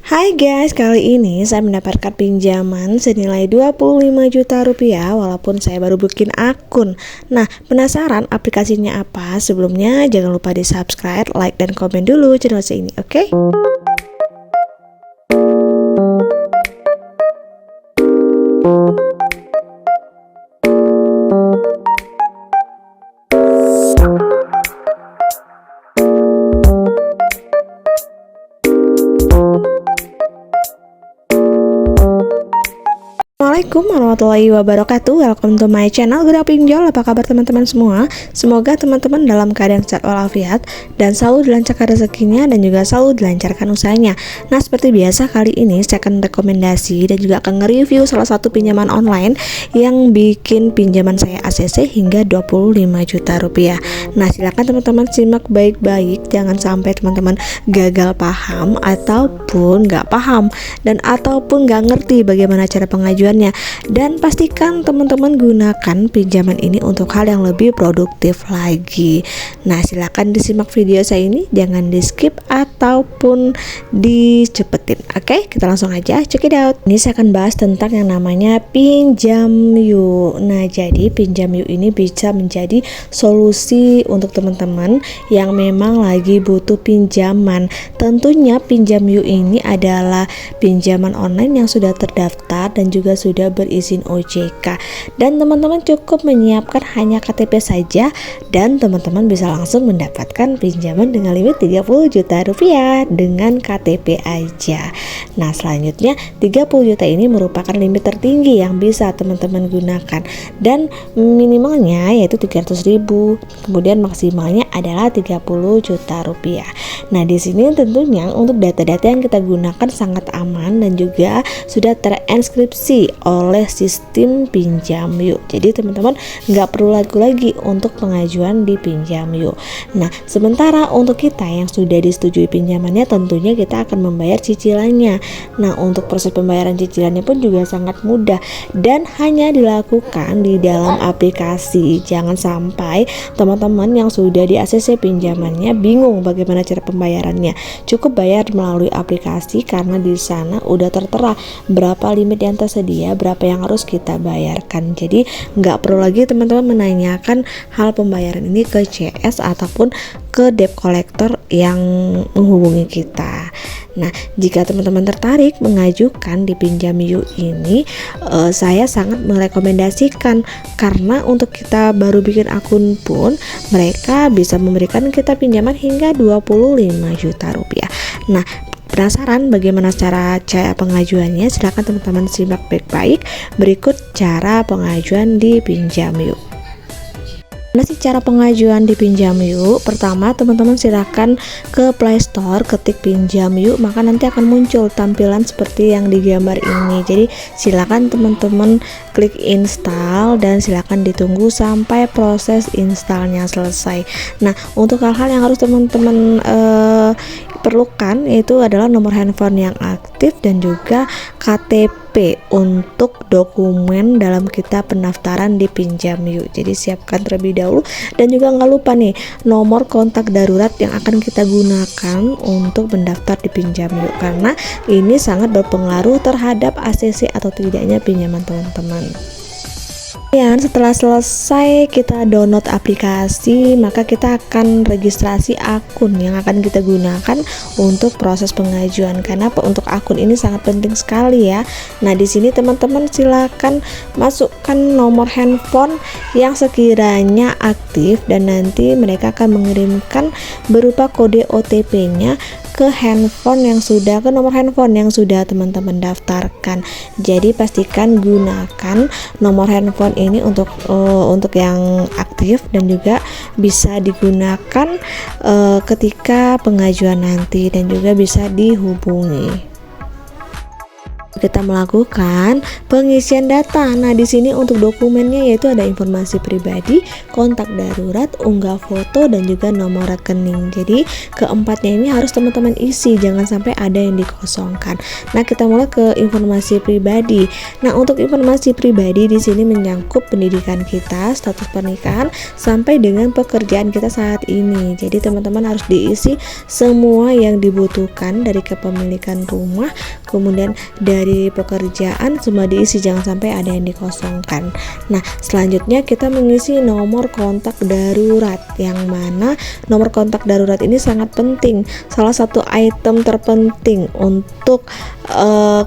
Hai guys, kali ini saya mendapatkan pinjaman senilai 25 juta rupiah walaupun saya baru bikin akun. Nah, penasaran aplikasinya apa? Sebelumnya jangan lupa di subscribe, like, dan komen dulu channel saya ini, oke? Assalamualaikum warahmatullahi wabarakatuh. Welcome to my channel Gerak Pinjol. Apa kabar teman-teman semua? Semoga teman-teman dalam keadaan sehat walafiat dan selalu dilancarkan rezekinya dan juga selalu dilancarkan usahanya. Nah, seperti biasa kali ini saya akan rekomendasi dan juga akan nge-review salah satu pinjaman online yang bikin pinjaman saya ACC hingga 25 juta rupiah. Nah, silakan teman-teman simak baik-baik, jangan sampai teman-teman gagal paham ataupun nggak paham ataupun nggak ngerti bagaimana cara pengajuannya. Dan pastikan teman-teman gunakan pinjaman ini untuk hal yang lebih produktif lagi. Nah, silakan disimak video saya ini, jangan di skip ataupun dicepetin. Oke, kita langsung aja check it out. Ini saya akan bahas tentang yang namanya pinjam yuk. Nah, jadi pinjam yuk ini bisa menjadi solusi untuk teman-teman yang memang lagi butuh pinjaman. Tentunya pinjam yuk ini adalah pinjaman online yang sudah terdaftar dan juga sudah berizin OJK, dan teman-teman cukup menyiapkan hanya KTP saja dan teman-teman bisa langsung mendapatkan pinjaman dengan limit 30 juta rupiah dengan KTP aja. Nah, selanjutnya 30 juta ini merupakan limit tertinggi yang bisa teman-teman gunakan, dan minimalnya yaitu 300.000, kemudian maksimalnya adalah 30 juta rupiah. Nah, di sini tentunya untuk data-data yang kita gunakan sangat aman dan juga sudah terinskripsi oleh sistem pinjam yuk. Jadi teman-teman nggak perlu lagi untuk pengajuan di pinjam yuk. Nah, sementara untuk kita yang sudah disetujui pinjamannya, tentunya kita akan membayar cicilannya. Nah, untuk proses pembayaran cicilannya pun juga sangat mudah dan hanya dilakukan di dalam aplikasi. Jangan sampai teman-teman yang sudah di ACC pinjamannya bingung bagaimana cara pembayarannya. Cukup bayar melalui aplikasi karena di sana udah tertera berapa limit yang tersedia, berapa yang harus kita bayarkan. Jadi nggak perlu lagi teman-teman menanyakan hal pembayaran ini ke CS ataupun ke debt collector yang menghubungi kita. Nah, jika teman-teman tertarik mengajukan di pinjam yuk ini, saya sangat merekomendasikan karena untuk kita baru bikin akun pun mereka bisa memberikan kita pinjaman hingga 25 juta rupiah. Nah, penasaran bagaimana cara pengajuannya? Silahkan teman-teman simak baik-baik. Berikut cara pengajuan di pinjam yuk. Nah, sih cara pengajuan di pinjam yuk? Pertama, teman-teman silahkan ke Play Store, ketik pinjam yuk, maka nanti akan muncul tampilan seperti yang digambar ini. Jadi silakan teman-teman klik install dan silakan ditunggu sampai proses installnya selesai. Nah, untuk hal-hal yang harus teman-teman perlukan yaitu adalah nomor handphone yang aktif dan juga KTP untuk dokumen dalam kita pendaftaran di pinjam yuk. Jadi siapkan terlebih dahulu, dan juga nggak lupa nih nomor kontak darurat yang akan kita gunakan untuk mendaftar di pinjam yuk, karena ini sangat berpengaruh terhadap ACC atau tidaknya pinjaman teman-teman. Dan setelah selesai kita download aplikasi, maka kita akan registrasi akun yang akan kita gunakan untuk proses pengajuan, karena untuk akun ini sangat penting sekali ya. Nah, di sini teman-teman silakan masukkan nomor handphone yang sekiranya aktif dan nanti mereka akan mengirimkan berupa kode OTP-nya ke nomor handphone yang sudah teman-teman daftarkan. Jadi pastikan gunakan nomor handphone ini untuk yang aktif dan juga bisa digunakan ketika pengajuan nanti dan juga bisa dihubungi. kita melakukan pengisian data. Nah, di sini untuk dokumennya yaitu ada informasi pribadi, kontak darurat, unggah foto, dan juga nomor rekening. Jadi keempatnya ini harus teman-teman isi, jangan sampai ada yang dikosongkan. Nah, kita mulai ke informasi pribadi. Nah, untuk informasi pribadi di sini menyangkut pendidikan kita, status pernikahan, sampai dengan pekerjaan kita saat ini. Jadi teman-teman harus diisi semua yang dibutuhkan dari kepemilikan rumah, kemudian dari pekerjaan, semua diisi, jangan sampai ada yang dikosongkan. Nah, selanjutnya kita mengisi nomor kontak darurat, yang mana nomor kontak darurat ini sangat penting, salah satu item terpenting untuk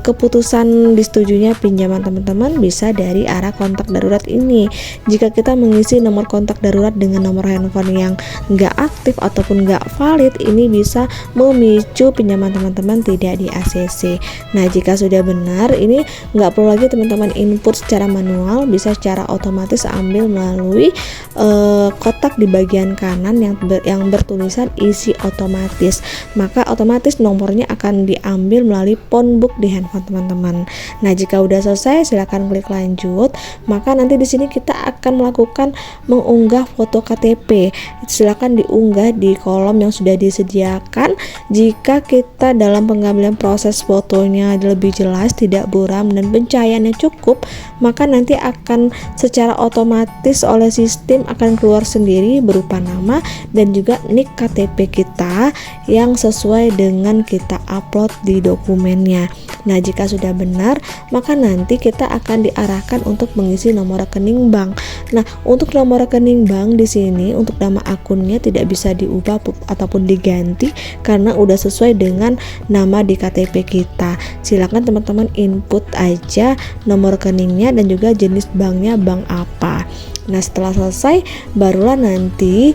keputusan disetujunya pinjaman teman-teman bisa dari arah kontak darurat ini. Jika kita mengisi nomor kontak darurat dengan nomor handphone yang nggak aktif ataupun nggak valid, ini bisa memicu pinjaman teman-teman tidak di ACC. Nah, jika sudah benar, ini nggak perlu lagi teman-teman input secara manual, bisa secara otomatis ambil melalui kotak di bagian kanan yang bertulisan isi otomatis. Maka otomatis nomornya akan diambil melalui phonebook di handphone teman-teman. Nah, jika udah selesai, silahkan klik lanjut. Maka nanti di sini kita akan melakukan mengunggah foto KTP. Silahkan diunggah di kolom yang sudah disediakan. Jika kita dalam pengambilan proses fotonya lebih jelas, tidak buram, dan pencahayaannya cukup, maka nanti akan secara otomatis oleh sistem akan keluar sendiri berupa nama dan juga nik KTP kita yang sesuai dengan kita upload di dokumennya. Nah, jika sudah benar, maka nanti kita akan diarahkan untuk mengisi nomor rekening bank. Nah, untuk nomor rekening bank di sini untuk nama akunnya tidak bisa diubah ataupun diganti karena udah sesuai dengan nama di KTP kita. Silakan teman-teman input aja nomor rekeningnya dan juga jenis banknya bank apa. Nah, setelah selesai barulah nanti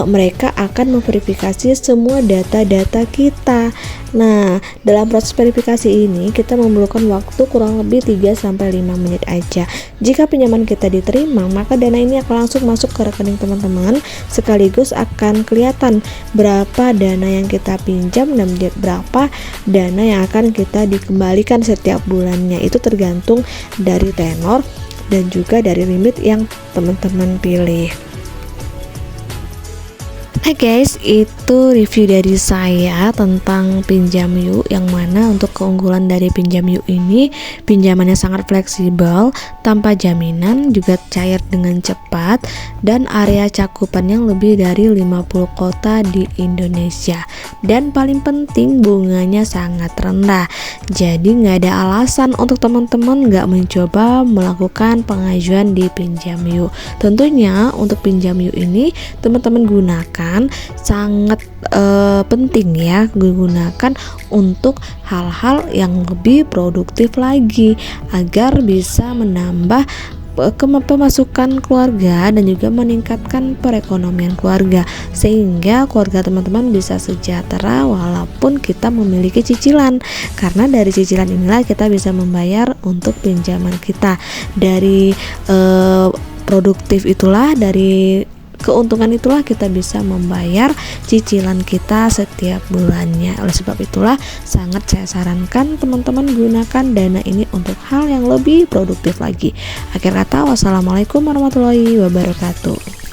mereka akan memverifikasi semua data-data kita. Nah, dalam proses verifikasi ini kita memerlukan waktu kurang lebih 3-5 menit aja. Jika pinjaman kita diterima, maka dana ini akan langsung masuk ke rekening teman-teman, sekaligus akan kelihatan berapa dana yang kita pinjam dan berapa dana yang akan kita dikembalikan setiap bulannya. Itu tergantung dari tenor dan juga dari limit yang teman-teman pilih. Nah guys, itu review dari saya tentang Pinjam Yuk, yang mana untuk keunggulan dari Pinjam Yuk ini, pinjamannya sangat fleksibel, tanpa jaminan, juga cair dengan cepat, dan area cakupan yang lebih dari 50 kota di Indonesia. Dan paling penting, bunganya sangat rendah. Jadi nggak ada alasan untuk teman-teman nggak mencoba melakukan pengajuan di Pinjam Yuk. Tentunya untuk Pinjam Yuk ini teman-teman gunakan sangat penting ya, digunakan untuk hal-hal yang lebih produktif lagi agar bisa menambah pemasukan keluarga dan juga meningkatkan perekonomian keluarga, sehingga keluarga teman-teman bisa sejahtera walaupun kita memiliki cicilan. Karena dari cicilan inilah kita bisa membayar untuk pinjaman kita. Dari produktif itulah, dari keuntungan itulah kita bisa membayar cicilan kita setiap bulannya. Oleh sebab itulah sangat saya sarankan teman-teman gunakan dana ini untuk hal yang lebih produktif lagi. Akhir kata, wassalamualaikum warahmatullahi wabarakatuh.